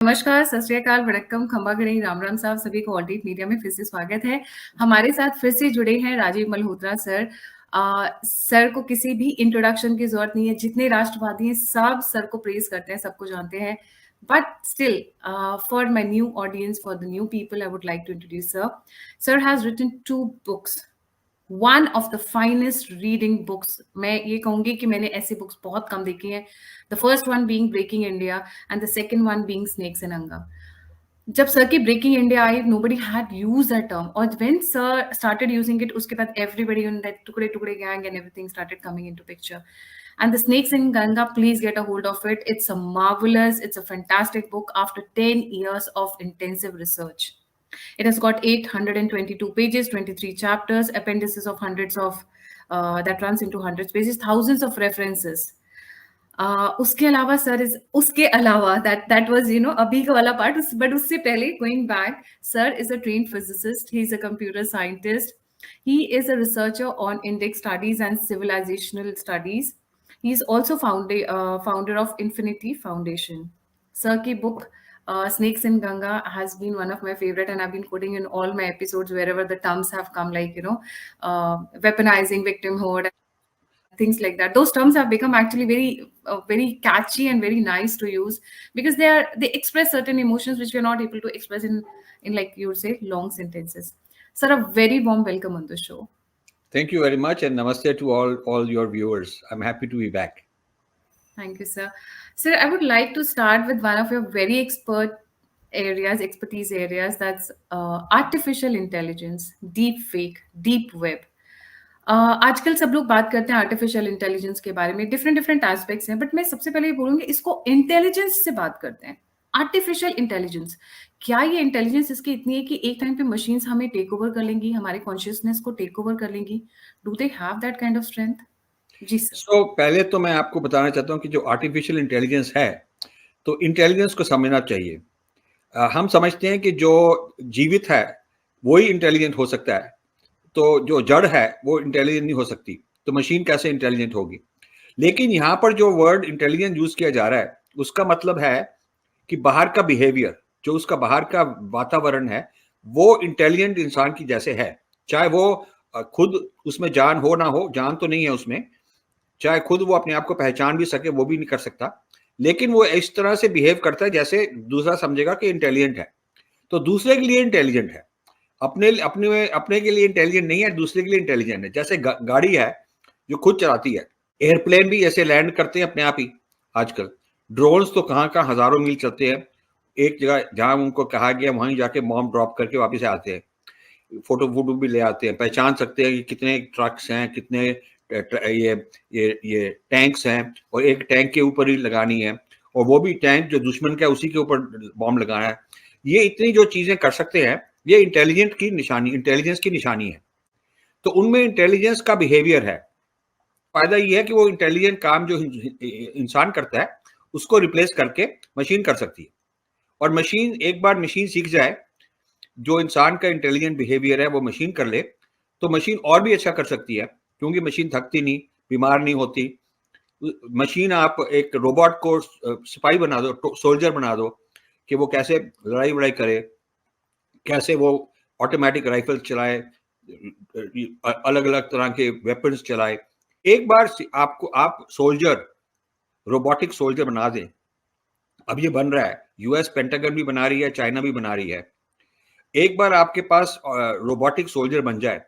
नमस्कार, सत श्री अकाल, वड़क्कम, खंबा गणेश, राम राम साहब, सभी को ऑलराइट मीडिया में फिर से स्वागत है। हमारे साथ फिर से जुड़े हैं राजीव मल्होत्रा सर। सर को किसी भी इंट्रोडक्शन की जरूरत नहीं है, जितने राष्ट्रवादी हैं सब सर को प्रेज करते हैं, सबको जानते हैं। But still, for my new audience, for the new people, I would like to introduce sir. Sir has written 2 books, one of the finest reading books. मैं ये कहूंगी कि मैंने ऐसी बुक्स बहुत कम देखी हैं. The first one being Breaking India and the second one being Snakes in अंगा. जब सर की ब्रेकिंग इंडिया आई, nobody had use that term, और when sir started using it, उसके बाद एवरीबडी इन दैट टुकड़े टुकड़े gang and everything started coming into picture. And the Snakes in Ganga, please get a hold of it. It's a marvelous, it's a fantastic book after 10 years of intensive research. It has got 822 pages, 23 chapters, appendices of hundreds of, that runs into hundreds pages, thousands of references. उसके अलावा sir is उसके अलावा that was अभी का वाला part, but उससे पहले going back, sir is a trained physicist, he is a computer scientist, he is a researcher on index studies and civilizational studies. He is also founder of Infinity Foundation. Sir ki book Snakes in Ganga has been one of my favorite, and I've been quoting in all my episodes wherever the terms have come, like weaponizing victimhood, things like that. Those terms have become actually very catchy and very nice to use, because they express certain emotions which we are not able to express in like you would say long sentences. Sir, a very warm welcome on the show. Thank you very much, and namaste to all your viewers. I'm happy to be back. Thank you, sir. Sir, I would like to start with one of your very expertise areas, that's artificial intelligence, deep fake, deep web. आजकल सब लोग बात करते हैं artificial intelligence के बारे में, different aspects हैं, बट मैं सबसे पहले ये बोलूंगी, इसको इंटेलिजेंस से बात करते हैं. आर्टिफिशियल इंटेलिजेंस, क्या ये इंटेलिजेंस इसकी इतनी है कि एक टाइम पे मशीन्स हमें टेक ओवर कर लेंगी, हमारे कॉन्शियसनेस को टेक ओवर कर लेंगी? Do they have that kind of strength? जी सर. पहले तो मैं आपको बताना चाहता हूँ कि जो आर्टिफिशियल इंटेलिजेंस है, तो इंटेलिजेंस को समझना चाहिए. हम समझते हैं कि जो जीवित है वही इंटेलिजेंट हो सकता है, तो जो जड़ है वो इंटेलिजेंट नहीं हो सकती, तो मशीन कैसे इंटेलिजेंट होगी? लेकिन यहाँ पर जो वर्ड इंटेलिजेंट यूज किया जा रहा है, उसका मतलब है कि बाहर का बिहेवियर, जो उसका बाहर का वातावरण है, वो इंटेलिजेंट इंसान की जैसे है. चाहे वो खुद उसमें जान हो ना हो, जान तो नहीं है उसमें, चाहे खुद वो अपने आप को पहचान भी सके, वो भी नहीं कर सकता, लेकिन वो इस तरह से बिहेव करता है जैसे दूसरा समझेगा कि इंटेलिजेंट है. तो दूसरे के लिए इंटेलिजेंट है, अपने के लिए इंटेलिजेंट नहीं है, दूसरे के लिए इंटेलिजेंट है. जैसे गाड़ी है जो खुद चलाती है, एयरप्लेन भी ऐसे लैंड करते हैं अपने आप ही आजकल. ड्रोन्स तो कहाँ हजारों मील चलते हैं, एक जगह जहां उनको कहा गया वहीं जाके बॉम्ब ड्रॉप करके वापस आते हैं, फोटो भी ले आते हैं, पहचान सकते हैं कि कितने ट्रक्स हैं, कितने ये टैंक्स हैं, और एक टैंक के ऊपर ही लगानी है, और वो भी टैंक जो दुश्मन का है उसी के ऊपर बॉम्ब लगाना है. ये इतनी जो चीजें कर सकते हैं, ये इंटेलिजेंस की निशानी है. तो उनमें इंटेलिजेंस का बिहेवियर है. फायदा ये है कि वो इंटेलिजेंट काम जो इंसान करता है उसको रिप्लेस करके मशीन कर सकती है, और मशीन एक बार मशीन सीख जाए, जो इंसान का इंटेलिजेंट बिहेवियर है वो मशीन कर ले, तो मशीन और भी अच्छा कर सकती है, क्योंकि मशीन थकती नहीं, बीमार नहीं होती. मशीन आप एक रोबोट को सिपाही बना दो, सोल्जर बना दो, कि वो कैसे लड़ाई वड़ाई करे, कैसे वो ऑटोमेटिक राइफल चलाए, अलग अलग तरह के वेपन्स चलाए. एक बार आप सोल्जर, रोबोटिक सोल्जर बना दें. अब ये बन रहा है, यूएस पेंटागन भी बना रही है, चाइना भी बना रही है. एक बार आपके पास रोबोटिक सोल्जर बन जाए,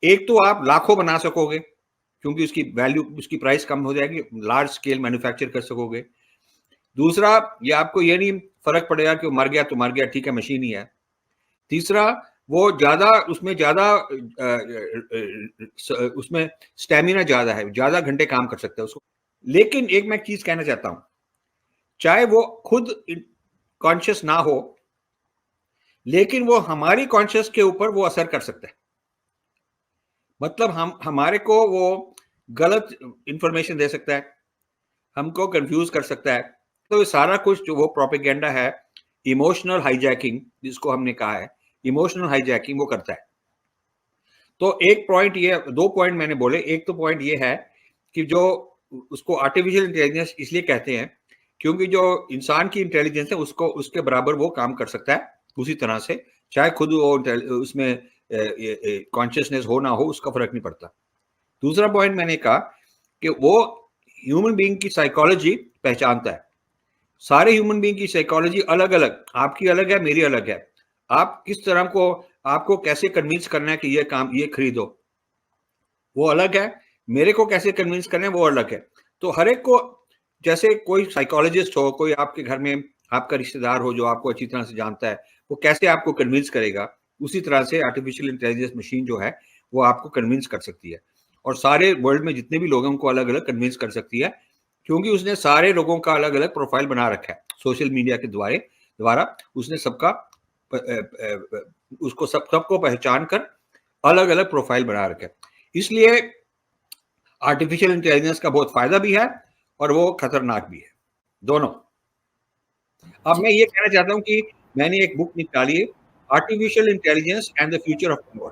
एक तो आप लाखों बना सकोगे, क्योंकि उसकी वैल्यू, उसकी प्राइस कम हो जाएगी, लार्ज स्केल मैन्युफैक्चर कर सकोगे. दूसरा, ये आपको ये नहीं फर्क पड़ेगा कि वो मर गया तो मर गया, ठीक है, मशीन ही है. तीसरा, वो उसमें स्टेमिना ज्यादा है, ज्यादा घंटे काम कर सकता है उसको. लेकिन एक मैं चीज कहना चाहता हूं, चाहे वो खुद कॉन्शियस ना हो, लेकिन वो हमारी कॉन्शियस के ऊपर वो असर कर सकता है. मतलब हमारे को वो गलत इंफॉर्मेशन दे सकता है, हमको कंफ्यूज कर सकता है. तो सारा कुछ जो वो प्रोपेगेंडा है, इमोशनल हाईजैकिंग जिसको हमने कहा है, इमोशनल हाईजैकिंग वो करता है. तो एक पॉइंट ये, 2 पॉइंट मैंने बोले. एक तो पॉइंट ये है कि जो उसको आर्टिफिशियल इंटेलिजेंस इसलिए कहते हैं क्योंकि जो इंसान की इंटेलिजेंस है उसको उसके बराबर वो काम कर सकता है उसी तरह से, चाहे खुद वो उसमें कॉन्शियसनेस हो ना हो, उसका फर्क नहीं पड़ता। दूसरा पॉइंट मैंने कहा कि वो ह्यूमन बीइंग की साइकोलॉजी पहचानता है। सारे ह्यूमन बीइंग की साइकोलॉजी अलग अलग, आपकी अलग है, मेरी अलग है। आप किस तरह को, आपको कैसे कन्विंस करना है कि ये काम ये खरीदो, वो अलग है। मेरे को कैसे कन्विंस करना है वो अलग है। तो हर एक को, जैसे कोई साइकोलॉजिस्ट हो, कोई आपके घर में आपका रिश्तेदार हो जो आपको अच्छी तरह से जानता है, वो कैसे आपको कन्विंस करेगा, उसी तरह से आर्टिफिशियल इंटेलिजेंस मशीन जो है वो आपको कन्विंस कर सकती है। और सारे वर्ल्ड में जितने भी लोग हैं उनको अलग अलग कन्विंस कर सकती है, क्योंकि उसने सारे लोगों का अलग अलग प्रोफाइल बना रखा है सोशल मीडिया के द्वारा उसने सबका उसको सबको पहचान कर अलग अलग प्रोफाइल बना रखा है। इसलिए आर्टिफिशियल इंटेलिजेंस का बहुत फायदा भी है और वो खतरनाक भी है, दोनों। अब मैं ये कहना चाहता हूँ कि मैंने एक बुक निकाली है, artificial intelligence and the future of power.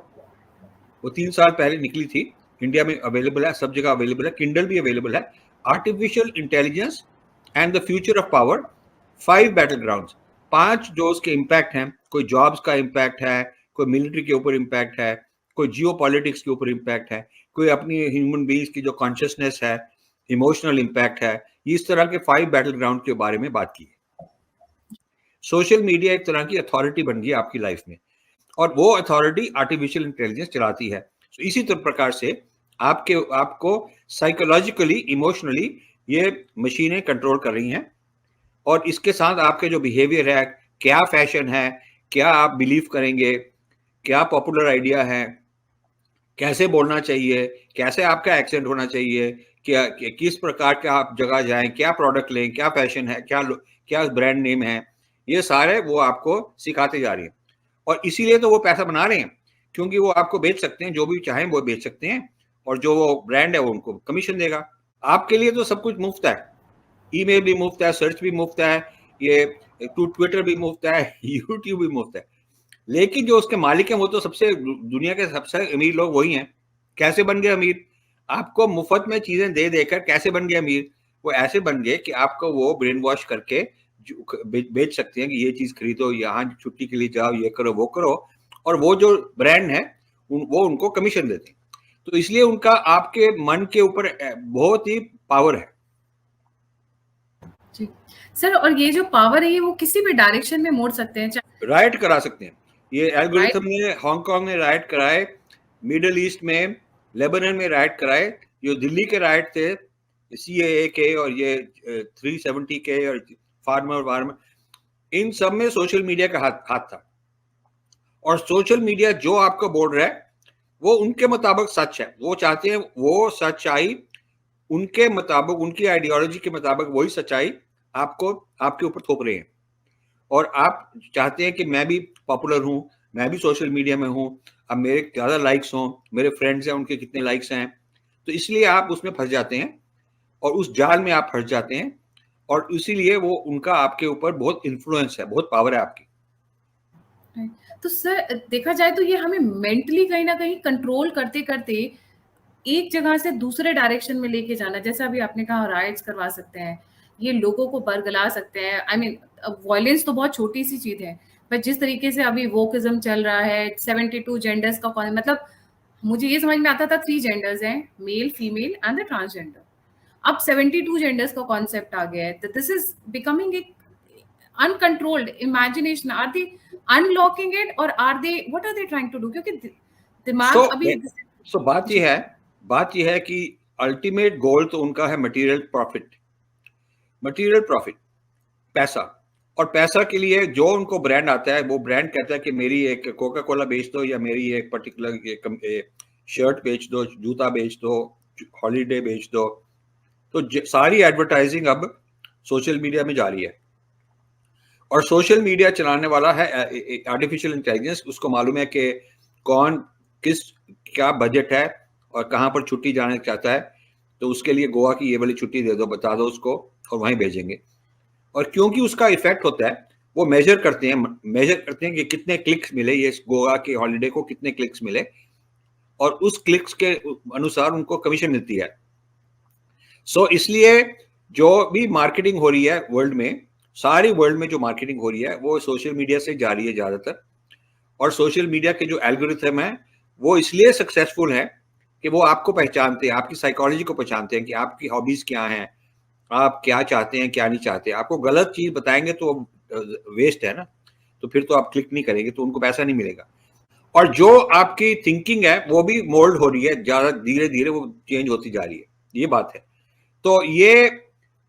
वो 3 साल पहले निकली थी, इंडिया में अवेलेबल है, सब जगह अवेलेबल है, किंडल भी अवेलेबल है। Artificial intelligence and the future of power, 5 battle grounds, 5 जो उसके इम्पैक्ट हैं। कोई जॉब्स का इम्पैक्ट है, कोई मिलिट्री के ऊपर इम्पैक्ट है, कोई जियो पॉलिटिक्स के ऊपर इम्पैक्ट है, कोई अपनी ह्यूमन बींग्स की जो कॉन्शियसनेस है, इमोशनल इम्पैक्ट है। इस तरह के 5 बैटल ग्राउंड के बारे में बात की है। सोशल मीडिया एक तरह की अथॉरिटी बन गई आपकी लाइफ में, और वो अथॉरिटी आर्टिफिशियल इंटेलिजेंस चलाती है। तो इसी प्रकार से आपको साइकोलॉजिकली, इमोशनली ये मशीनें कंट्रोल कर रही हैं। और इसके साथ आपके जो बिहेवियर है, क्या फैशन है, क्या आप बिलीव करेंगे, क्या पॉपुलर आइडिया है, कैसे बोलना चाहिए, कैसे आपका एक्सेंट होना चाहिए, क्या किस प्रकार का आप जगह जाएं, क्या प्रोडक्ट लें, क्या फैशन है, क्या ब्रांड नेम है, ये सारे वो आपको सिखाते जा रही है। और इसीलिए तो वो पैसा बना रहे हैं, क्योंकि वो आपको बेच सकते हैं, जो भी चाहें वो बेच सकते हैं, और जो वो ब्रांड है वो उनको कमीशन देगा। आपके लिए तो सब कुछ मुफ्त है, ईमेल भी मुफ्त है, सर्च भी मुफ्त है, ये ट्विटर भी मुफ्त है, यूट्यूब भी मुफ्त है। लेकिन जो उसके मालिक हैं वो तो सबसे, दुनिया के सबसे अमीर लोग वही हैं। कैसे बन गए अमीर? आपको मुफ्त में चीजें दे देकर कैसे बन गए अमीर? वो ऐसे बन गए कि आपको वो ब्रेन वॉश करके बेच सकते हैं कि ये चीज खरीदो, यहाँ छुट्टी के लिए जाओ, ये करो, वो करो, और वो जो ब्रांड है वो उनको कमीशन देते हैं। तो इसलिए उनका आपके मन के ऊपर बहुत ही पावर है। जी सर, और ये जो पावर है ये वो किसी भी डायरेक्शन में मोड़ सकते हैं, राइट करा सकते हैं। ये एल्गोरिथम ने हांगकांग में राइट कराए, मिडल ईस्ट में, लेबनान में राइट कराए, जो दिल्ली के राइट थे CAA के और ये 370 के और फार्मर, इन सब में सोशल मीडिया का हाथ था। और सोशल मीडिया जो आपको बोल रहा है वो उनके मुताबिक सच है। वो चाहते हैं वो सच्चाई उनके मुताबिक, उनकी आइडियोलॉजी के मुताबिक वही सच्चाई आपको आपके ऊपर थोप रहे हैं। और आप चाहते हैं कि मैं भी पॉपुलर हूं, मैं भी सोशल मीडिया में हूं, अब मेरे ज्यादा लाइक्स हों, मेरे फ्रेंड्स हैं उनके कितने लाइक्स हैं, तो इसलिए आप उसमें फंस जाते हैं और उस जाल में आप फंस जाते हैं। और इसीलिए वो उनका आपके ऊपर बहुत इन्फ्लुएंस है, बहुत पावर है आपकी। तो सर देखा जाए तो ये हमें मेंटली कहीं ना कहीं कंट्रोल करते करते एक जगह से दूसरे डायरेक्शन में लेके जाना, जैसा अभी आपने कहा राइट्स करवा सकते हैं, ये लोगों को बरगला सकते हैं। आई मीन वॉयलेंस तो बहुत छोटी सी चीज है, पर जिस तरीके से अभी वोकिज्म चल रहा है, 72 जेंडर्स का मतलब मुझे ये समझ में आता था 3 जेंडर्स हैं, male, female and the transgender. अब 72 जेंडर्स का कॉन्सेप्ट आ गया है, तो दिस इज बिकमिंग एक uncontrolled imagination. Are they unlocking it or are they, what are they trying to do? क्योंकि दिमाग अभी बात यह है कि अल्टीमेट गोल तो उनका है मटेरियल प्रॉफिट, पैसा। और पैसा के लिए जो उनको ब्रांड आता है, वो ब्रांड कहता है कि मेरी एक कोका कोला बेच दो, या मेरी एक पर्टिकुलर शर्ट बेच दो, जूता बेच दो, हॉलीडे बेच दो। तो सारी एडवर्टाइजिंग अब सोशल मीडिया में जा रही है, और सोशल मीडिया चलाने वाला है आर्टिफिशियल इंटेलिजेंस। उसको मालूम है कि कौन किस क्या बजट है और कहाँ पर छुट्टी जाना चाहता है, तो उसके लिए गोवा की ये वाली छुट्टी दे दो, बता दो उसको, और वहीं भेजेंगे। और क्योंकि उसका इफेक्ट होता है, वो मेजर करते हैं कि कितने क्लिक्स मिले, ये गोवा के हॉलीडे को कितने क्लिक्स मिले, और उस क्लिक्स के अनुसार उनको कमीशन मिलती है। सो इसलिए जो भी मार्केटिंग हो रही है वर्ल्ड में, सारी वर्ल्ड में जो मार्केटिंग हो रही है वो सोशल मीडिया से जा रही है ज़्यादातर। और सोशल मीडिया के जो एल्गोरिथम है वो इसलिए सक्सेसफुल है कि वो आपको पहचानते हैं, आपकी साइकोलॉजी को पहचानते हैं कि आपकी हॉबीज़ क्या हैं, आप क्या चाहते हैं, क्या नहीं चाहते। आपको गलत चीज़ बताएँगे तो वेस्ट है ना, तो फिर तो आप क्लिक नहीं करेंगे, तो उनको पैसा नहीं मिलेगा। और जो आपकी थिंकिंग है वो भी मोल्ड हो रही है, ज़्यादा धीरे-धीरे वो चेंज होती जा रही है, ये बात है। तो ये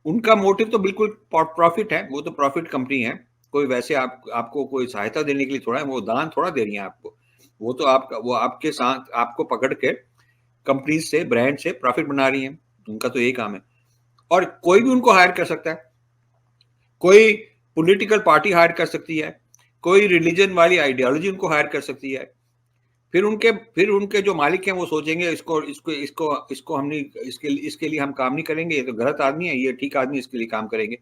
उनका मोटिव तो बिल्कुल प्रॉफिट है, वो तो प्रॉफिट कंपनी है। कोई वैसे आपको कोई सहायता देने के लिए थोड़ा है, वो दान थोड़ा दे रही है आपको। वो तो वो आपके साथ आपको पकड़ के कंपनी से, ब्रांड से प्रॉफिट बना रही हैं, उनका तो यही काम है। और कोई भी उनको हायर कर सकता है, कोई पॉलिटिकल पार्टी हायर कर सकती है, कोई रिलीजन वाली आइडियोलॉजी उनको हायर कर सकती है। फिर उनके जो मालिक हैं वो सोचेंगे इसको इसको इसको इसको हम नहीं, इसके लिए हम काम नहीं करेंगे, ये तो गलत आदमी है, ये ठीक आदमी, इसके लिए काम करेंगे।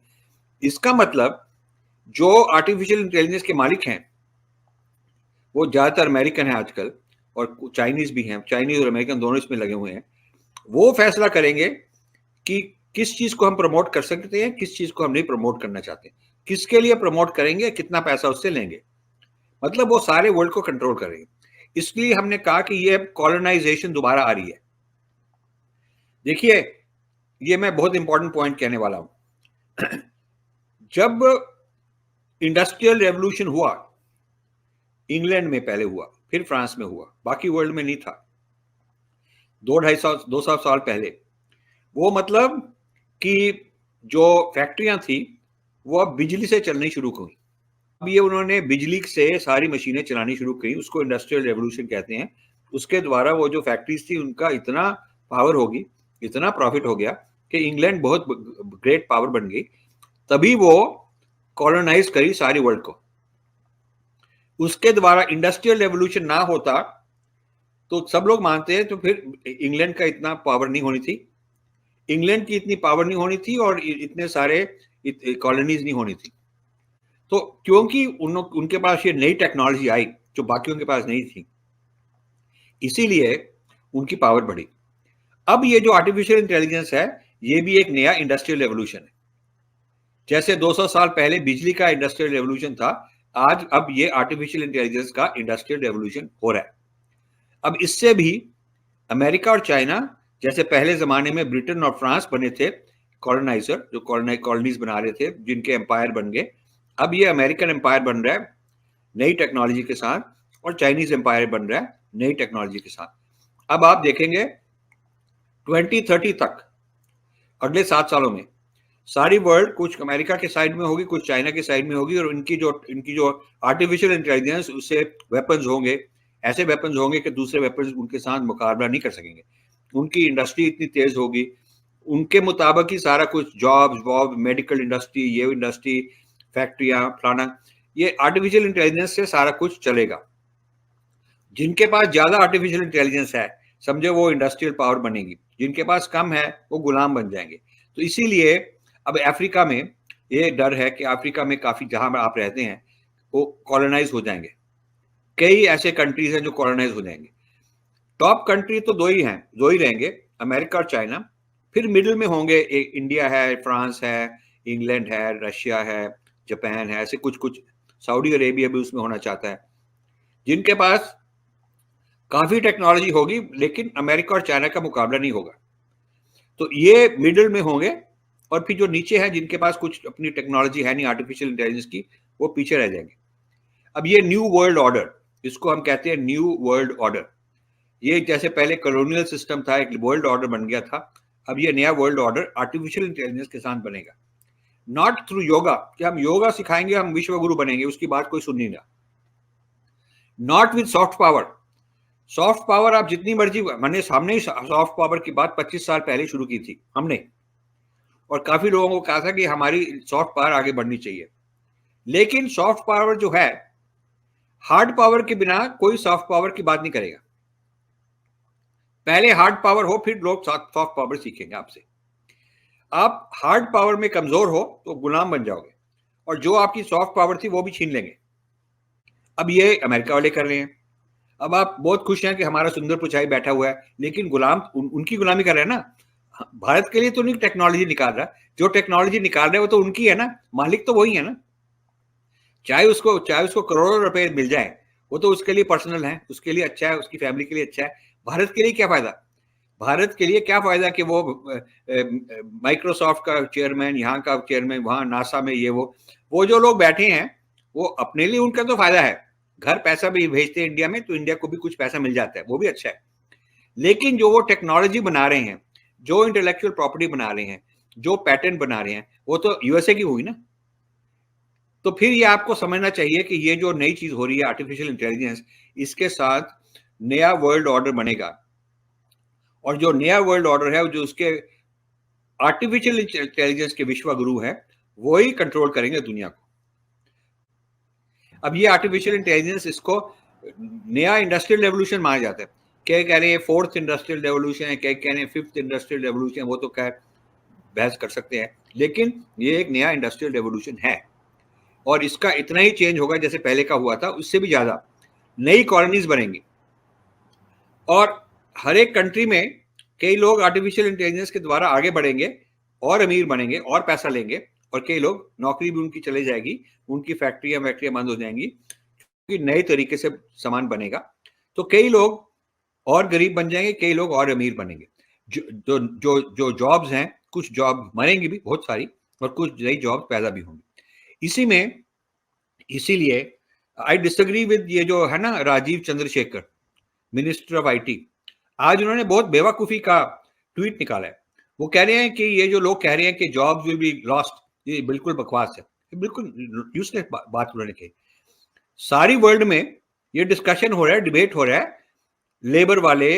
इसका मतलब जो आर्टिफिशियल इंटेलिजेंस के मालिक हैं वो ज्यादातर अमेरिकन है आजकल, और चाइनीज भी हैं, चाइनीज और अमेरिकन दोनों इसमें लगे हुए हैं। वो फैसला करेंगे कि किस चीज को हम प्रमोट कर सकते हैं, किस चीज को हम नहीं प्रमोट करना चाहते, किसके लिए प्रमोट करेंगे, कितना पैसा उससे लेंगे। मतलब वो सारे वर्ल्ड को कंट्रोल करेंगे। इसलिए हमने कहा कि ये कॉलोनाइजेशन दोबारा आ रही है। देखिए, ये मैं बहुत इंपॉर्टेंट पॉइंट कहने वाला हूं। जब इंडस्ट्रियल रेवोल्यूशन हुआ, इंग्लैंड में पहले हुआ, फिर फ्रांस में हुआ, बाकी वर्ल्ड में नहीं था। 200 साल पहले वो मतलब कि जो फैक्ट्रियां थी वो अब बिजली से चलनी शुरू हुई। अब ये उन्होंने बिजली से सारी मशीनें चलानी शुरू की, उसको इंडस्ट्रियल रेवोल्यूशन कहते हैं। उसके द्वारा वो जो फैक्ट्रीज थी उनका इतना पावर होगी, इतना प्रॉफिट हो गया कि इंग्लैंड बहुत ग्रेट पावर बन गई। तभी वो कॉलोनाइज करी सारी वर्ल्ड को। उसके द्वारा इंडस्ट्रियल रेवोल्यूशन ना होता तो सब लोग मानते हैं तो फिर इंग्लैंड का इतना पावर नहीं होनी थी, इंग्लैंड की इतनी पावर नहीं होनी थी, और इतने सारे कॉलोनीज नहीं होनी थी। तो क्योंकि उनके पास ये नई टेक्नोलॉजी आई जो बाकियों के पास नहीं थी, इसीलिए उनकी पावर बढ़ी। अब ये जो आर्टिफिशियल इंटेलिजेंस है ये भी एक नया इंडस्ट्रियल रेवोल्यूशन है। जैसे 200 साल पहले बिजली का इंडस्ट्रियल रेवोल्यूशन था, आज अब ये आर्टिफिशियल इंटेलिजेंस का इंडस्ट्रियल रेवोल्यूशन हो रहा है। अब इससे भी अमेरिका और चाइना, जैसे पहले जमाने में ब्रिटेन और फ्रांस बने थे कॉलोनाइजर, जो कॉलोनीज बना रहे थे, जिनके एम्पायर बन गए, अब ये अमेरिकन एम्पायर बन रहा है नई टेक्नोलॉजी के साथ, और चाइनीज एम्पायर बन रहा है नई टेक्नोलॉजी के साथ। अब आप देखेंगे 2030 तक, अगले 7 सालों में सारी वर्ल्ड कुछ अमेरिका के साइड में होगी, कुछ चाइना के साइड में होगी, और इनकी जो आर्टिफिशियल इंटेलिजेंस, उससे वेपन्स होंगे, ऐसे वेपन्स होंगे कि दूसरे वेपन्स उनके साथ मुकाबला नहीं कर सकेंगे। उनकी इंडस्ट्री इतनी तेज होगी, उनके मुताबिक ही सारा कुछ जॉब, मेडिकल इंडस्ट्री, ये इंडस्ट्री, फैक्ट्रियां, फलाना, ये आर्टिफिशियल इंटेलिजेंस से सारा कुछ चलेगा। जिनके पास ज्यादा आर्टिफिशियल इंटेलिजेंस है, समझे, वो इंडस्ट्रियल पावर बनेगी, जिनके पास कम है वो गुलाम बन जाएंगे। तो इसीलिए अब अफ्रीका में ये डर है कि अफ्रीका में काफी, जहां आप रहते हैं, वो कॉलोनाइज हो जाएंगे। कई ऐसे कंट्रीज हैं जो कॉलोनाइज हो जाएंगे। टॉप कंट्री तो दो ही रहेंगे, अमेरिका और चाइना। फिर मिडिल में होंगे इंडिया है, फ्रांस है, इंग्लैंड है, रशिया है, जापान है, ऐसे कुछ कुछ, सऊदी अरेबिया भी उसमें होना चाहता है, जिनके पास काफी टेक्नोलॉजी होगी लेकिन अमेरिका और चाइना का मुकाबला नहीं होगा। तो ये मिडिल में होंगे, और फिर जो नीचे है, जिनके पास कुछ अपनी टेक्नोलॉजी है नहीं आर्टिफिशियल इंटेलिजेंस की, वो पीछे रह जाएंगे। अब ये न्यू वर्ल्ड ऑर्डर, इसको हम कहते हैं न्यू वर्ल्ड ऑर्डर। ये जैसे पहले कॉलोनियल सिस्टम था, एक वर्ल्ड ऑर्डर बन गया था, अब ये नया वर्ल्ड ऑर्डर आर्टिफिशियल इंटेलिजेंस के साथ बनेगा। नॉट थ्रू योगा, कि हम योगा सिखाएंगे, हम विश्व गुरु बनेंगे, उसकी बात कोई सुन नहीं रहा। Not with soft power. Soft power आप जितनी मर्जी, मैंने सामने ही सॉफ्ट पावर की बात 25 साल पहले शुरू की थी हमने, और काफी लोगों को कहा था कि हमारी सॉफ्ट पावर आगे बढ़नी चाहिए। लेकिन सॉफ्ट पावर जो है, हार्ड पावर के बिना कोई सॉफ्ट पावर की बात नहीं करेगा। पहले हार्ड पावर हो, फिर लोग सॉफ्ट पावर सीखेंगे आपसे। आप हार्ड पावर में कमजोर हो तो गुलाम बन जाओगे, और जो आपकी सॉफ्ट पावर थी वो भी छीन लेंगे। अब ये अमेरिका वाले कर रहे हैं। अब आप बहुत खुश हैं कि हमारा सुंदर पिचाई बैठा हुआ है, लेकिन गुलाम उनकी गुलामी कर रहे हैं ना। भारत के लिए तो नहीं टेक्नोलॉजी निकाल रहा, जो टेक्नोलॉजी निकाल रहे हैं वो तो उनकी है ना, मालिक तो वही है ना। चाहे उसको करोड़ों रुपए मिल जाए, वो तो उसके लिए पर्सनल है, उसके लिए अच्छा है, उसकी फैमिली के लिए अच्छा है। भारत के लिए क्या फायदा? भारत के लिए क्या फायदा कि वो माइक्रोसॉफ्ट का चेयरमैन, यहाँ का चेयरमैन, वहां नासा में ये वो जो लोग बैठे हैं, वो अपने लिए उनका तो फायदा है, घर पैसा भी भेजते हैं इंडिया में, तो इंडिया को भी कुछ पैसा मिल जाता है, वो भी अच्छा है। लेकिन जो वो टेक्नोलॉजी बना रहे हैं, जो इंटेलेक्चुअल प्रॉपर्टी बना रहे हैं, जो पैटेंट बना रहे हैं, वो तो यूएसए की हुई ना। तो फिर ये आपको समझना चाहिए कि ये जो नई चीज हो रही है आर्टिफिशियल इंटेलिजेंस, इसके साथ नया वर्ल्ड ऑर्डर बनेगा, और जो नया वर्ल्ड ऑर्डर है, जो उसके आर्टिफिशियल इंटेलिजेंस के विश्व गुरु हैं, वो ही कंट्रोल करेंगे दुनिया को। अब ये आर्टिफिशियल इंटेलिजेंस, इसको नया इंडस्ट्रियल रेवोल्यूशन माना जाता है। क्या कह रहे हैं फोर्थ इंडस्ट्रियल रेवोल्यूशन है, क्या कह रहे हैं फिफ्थ इंडस्ट्रियल रेवोल्यूशन, वो तो क्या बहस कर सकते हैं, लेकिन ये एक नया इंडस्ट्रियल रेवोल्यूशन है, और इसका इतना ही चेंज होगा जैसे पहले का हुआ था, उससे भी ज्यादा नई कॉलोनीज बनेंगी। और हर एक कंट्री में कई लोग आर्टिफिशियल इंटेलिजेंस के द्वारा आगे बढ़ेंगे और अमीर बनेंगे और पैसा लेंगे, और कई लोग नौकरी भी उनकी चली जाएगी, उनकी फैक्ट्रियां बंद हो जाएंगी, क्योंकि नए तरीके से सामान बनेगा। तो कई लोग और गरीब बन जाएंगे, कई लोग और अमीर बनेंगे। जो जो जो जॉब्स हैं, कुछ जॉब मरेंगी भी बहुत सारी, और कुछ नई जॉब पैदा भी होंगी। इसीलिए आई डिसएग्री विद ये जो है ना Rajeev Chandrasekhar, minister of IT, आज उन्होंने बहुत बेवकूफी का ट्वीट निकाला है। वो कह रहे हैं कि ये जो लोग कह रहे हैं कि जॉब्स विल बी लॉस्ट, ये बिल्कुल बकवास है, बिल्कुल यूजलेस बात उन्होंने कही। सारी वर्ल्ड में ये डिस्कशन हो रहा है, डिबेट हो रहा है, लेबर वाले,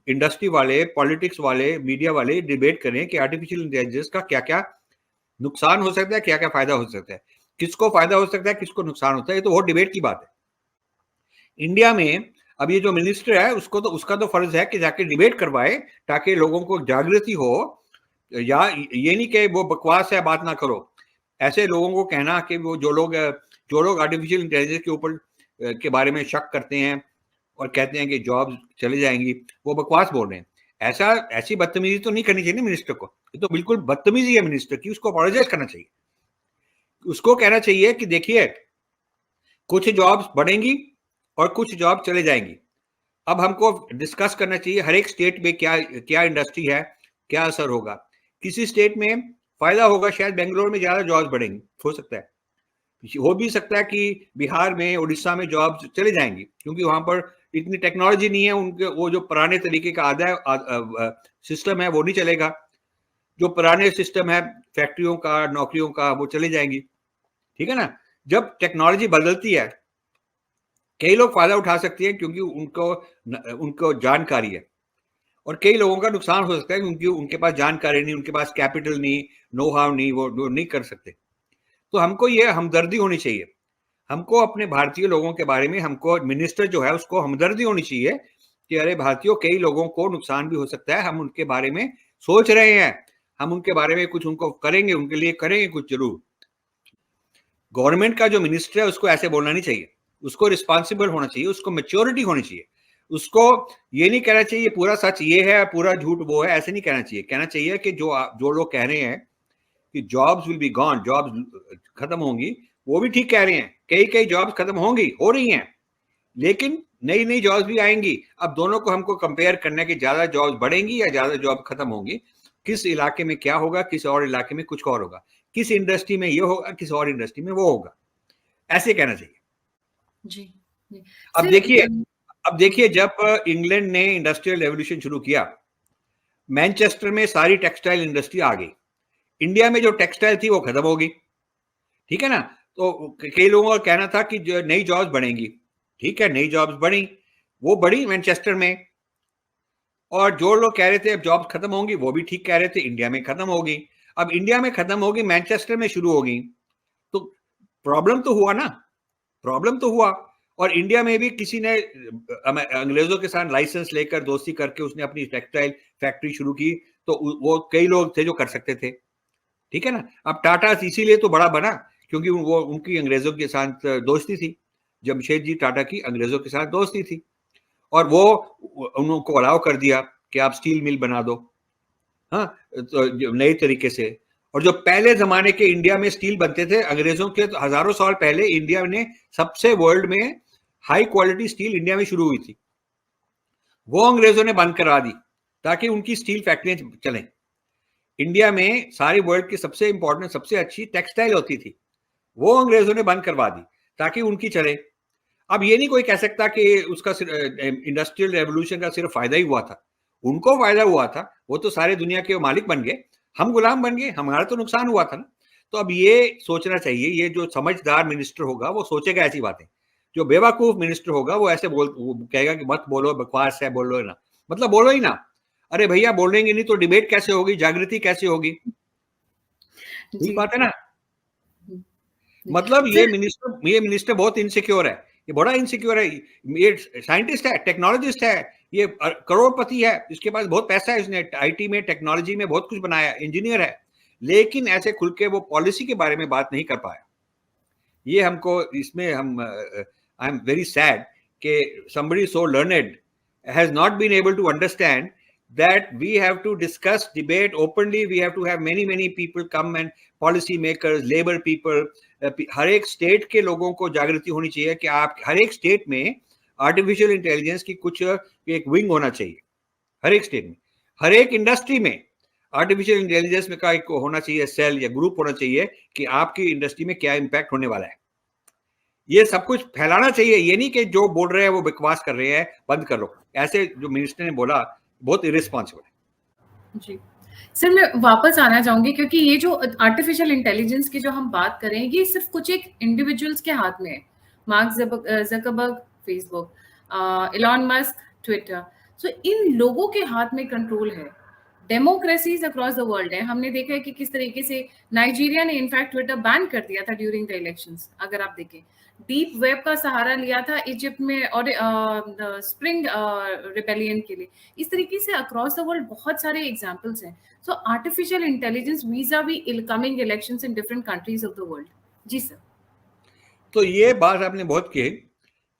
इंडस्ट्री वाले, पॉलिटिक्स वाले, मीडिया वाले डिबेट कर रहे हैं कि आर्टिफिशियल इंटेलिजेंस का क्या क्या नुकसान हो सकता है, क्या क्या फायदा हो सकता है, किसको फायदा हो सकता है, किसको नुकसान होता है। ये तो बहुत डिबेट की बात है। इंडिया में अब ये जो मिनिस्टर है, उसका तो फर्ज है कि जाके डिबेट करवाए, ताकि लोगों को जागृति हो, या ये नहीं कि वो बकवास है, बात ना करो। ऐसे लोगों को कहना कि वो जो लोग आर्टिफिशियल इंटेलिजेंस के ऊपर के बारे में शक करते हैं और कहते हैं कि जॉब चली जाएंगी, वो बकवास बोल रहे हैं। ऐसी बदतमीजी तो नहीं करनी चाहिए ना मिनिस्टर को, ये तो बिल्कुल बदतमीजी है मिनिस्टर की, उसको अपोलोजाइज करना चाहिए। उसको कहना चाहिए कि देखिए, कुछ जॉब्स बढ़ेंगी और कुछ जॉब चले जाएंगी। अब हमको डिस्कस करना चाहिए हर एक स्टेट में क्या क्या इंडस्ट्री है, क्या असर होगा। किसी स्टेट में फायदा होगा, शायद बेंगलोर में ज्यादा जॉब्स बढ़ेंगी, हो सकता है। हो भी सकता है कि बिहार में, उड़ीसा में जॉब्स चले जाएंगी, क्योंकि वहां पर इतनी टेक्नोलॉजी नहीं है, उनके वो जो पुराने तरीके का आधा सिस्टम है वो नहीं चलेगा। जो पुराने सिस्टम है फैक्ट्रियों का, नौकरियों का, वो चले जाएंगी। ठीक है ना। जब टेक्नोलॉजी बदलती है, कई लोग फायदा उठा सकते हैं क्योंकि उनको जानकारी है, और कई लोगों का नुकसान हो सकता है क्योंकि उनके पास जानकारी नहीं, उनके पास कैपिटल नहीं, नो हाउ नहीं, वो नहीं कर सकते। तो हमको ये हमदर्दी होनी चाहिए, हमको अपने भारतीय लोगों के बारे में, हमको मिनिस्टर जो है उसको हमदर्दी होनी चाहिए कि अरे भारतीयों, कई लोगों को नुकसान भी हो सकता है, हम उनके बारे में सोच रहे हैं, हम उनके बारे में कुछ उनको करेंगे, उनके लिए करेंगे कुछ जरूर। गवर्नमेंट का जो मिनिस्टर है उसको ऐसे बोलना नहीं चाहिए, उसको रिस्पॉन्सिबल होना चाहिए, उसको मेच्योरिटी होनी चाहिए। उसको ये नहीं कहना चाहिए पूरा सच ये है, पूरा झूठ वो है, ऐसे नहीं कहना चाहिए। कहना चाहिए कि जो लोग कह रहे हैं कि jobs will be gone, jobs खत्म होंगी, वो भी ठीक कह रहे हैं। कई जॉब्स खत्म होंगी, हो रही हैं, लेकिन नई नई जॉब्स भी आएंगी। अब दोनों को हमको कंपेयर करना है कि ज्यादा जॉब्स बढ़ेंगी या ज्यादा जॉब खत्म होंगी, किस इलाके में क्या होगा, किस और इलाके में कुछ और होगा, किस इंडस्ट्री में ये होगा, किस और इंडस्ट्री में वो होगा, ऐसे कहना चाहिए। जी, जी। अब देखिए जब इंग्लैंड ने इंडस्ट्रियल रेवोल्यूशन शुरू किया, मैनचेस्टर में सारी टेक्सटाइल इंडस्ट्री आ गई। इंडिया में जो टेक्सटाइल थी वो खत्म हो गई। ठीक है ना। तो कई लोगों का कहना था कि जो नई जॉब्स बढ़ेंगी, ठीक है, नई जॉब्स बढ़ी, वो बढ़ी मैनचेस्टर में। और जो लोग कह रहे थे अब जॉब्स खत्म होंगी, वो भी ठीक कह रहे थे, इंडिया में खत्म होगी। अब इंडिया में खत्म होगी, मैनचेस्टर में शुरू होगी, तो प्रॉब्लम तो हुआ ना, प्रॉब्लम तो हुआ। और इंडिया में भी किसी ने अंग्रेजों के साथ लाइसेंस लेकर, दोस्ती करके उसने अपनी टेक्सटाइल फैक्ट्री शुरू की, तो वो कई लोग थे जो कर सकते थे। ठीक है ना। अब टाटा इसीलिए तो बड़ा बना क्योंकि वो उनकी अंग्रेजों के साथ दोस्ती थी, जमशेदजी टाटा की अंग्रेजों के साथ दोस्ती थी, और वो उनको अलाउ कर दिया कि आप स्टील मिल बना दो। हाँ, तो नए तरीके से। और जो पहले जमाने के इंडिया में स्टील बनते थे अंग्रेजों के, तो हजारों साल पहले इंडिया ने सबसे वर्ल्ड में हाई क्वालिटी स्टील इंडिया में शुरू हुई थी, वो अंग्रेजों ने बंद करा दी ताकि उनकी स्टील फैक्ट्रियां चलें। इंडिया में सारी वर्ल्ड की सबसे इंपॉर्टेंट, सबसे अच्छी टेक्सटाइल होती थी, वो अंग्रेजों ने बंद करवा दी ताकि उनकी चले। अब ये नहीं कोई कह सकता कि उसका इंडस्ट्रियल रेवोल्यूशन का सिर्फ फायदा ही हुआ था, उनको फायदा हुआ था, वो तो सारे दुनिया के मालिक बन गए, हम गुलाम बन गए, हमारा तो नुकसान हुआ था ना। तो अब ये सोचना चाहिए, ये जो समझदार मिनिस्टर होगा वो सोचेगा ऐसी बातें, जो बेवकूफ मिनिस्टर होगा वो ऐसे वो कहेगा कि मत बोलो, बकवास है, बोलो ना, मतलब बोलो ही ना। अरे भैया बोलेंगे नहीं तो डिबेट कैसे होगी, जागृति कैसे होगी? ठीक जी। बात है ना। जी। मतलब सर, ये मिनिस्टर बहुत इनसिक्योर है, ये बड़ा इनसिक्योर है, ये साइंटिस्ट है, टेक्नोलॉजिस्ट है, ये करोड़पति है, इसके पास बहुत पैसा है, इसने आईटी में, टेक्नोलॉजी में बहुत कुछ बनाया, इंजीनियर है, लेकिन ऐसे खुल के वो पॉलिसी के बारे में बात नहीं कर पाया। ये हमको इसमें हम आई एम वेरी सैड कि somebody so learned has not been able to understand that we have to discuss, debate openly, we have to have many people come and policy makers, labor people, हर एक state के लोगों को जागृति होनी चाहिए कि आप हर एक स्टेट में आर्टिफिशियल इंटेलिजेंस की कुछ एक विंग होना चाहिए, हर एक स्टेट में, हर एक इंडस्ट्री में आर्टिफिशियल इंटेलिजेंस में का एक होना चाहिए सेल या ग्रुप होना चाहिए कि आपकी इंडस्ट्री में क्या इम्पैक्ट होने वाला है। ये सब कुछ फैलाना चाहिए, ये नहीं कि जो बोल रहे हैं वो बकवास कर रहे हैं, बंद कर लो। ऐसे जो मिनिस्टर ने बोला बहुत इररिस्पॉन्सिबल है। जी। सर, मैं वापस आना चाहूँगी क्योंकि ये जो आर्टिफिशियल इंटेलिजेंस की जो हम बात कर रहे हैं, ये सिर्फ़ कुछ एक इंडिविजुअल्स के हाथ में है। Mark Zuckerberg Facebook, Elon Musk Twitter. So इन लोगों के हाथ में कंट्रोल है। डेमोक्रेसीज़ अक्रॉस द वर्ल्ड है। हमने देखा है कि किस तरीके से नाइजीरिया ने इनफैक्ट ट्विटर बैन कर दिया था ड्यूरिंग द इलेक्शंस, अगर आप देखें। डीप वेब का सहारा लिया था इजिप्ट में और स्प्रिंग रिबेलियन के लिए। इस तरीके से अक्रॉस द वर्ल्ड बहुत सारे एग्जांपल्स हैं। So artificial intelligence vis a vis coming elections in different countries of the world. जी सर। तो ये बात आपने बहुत की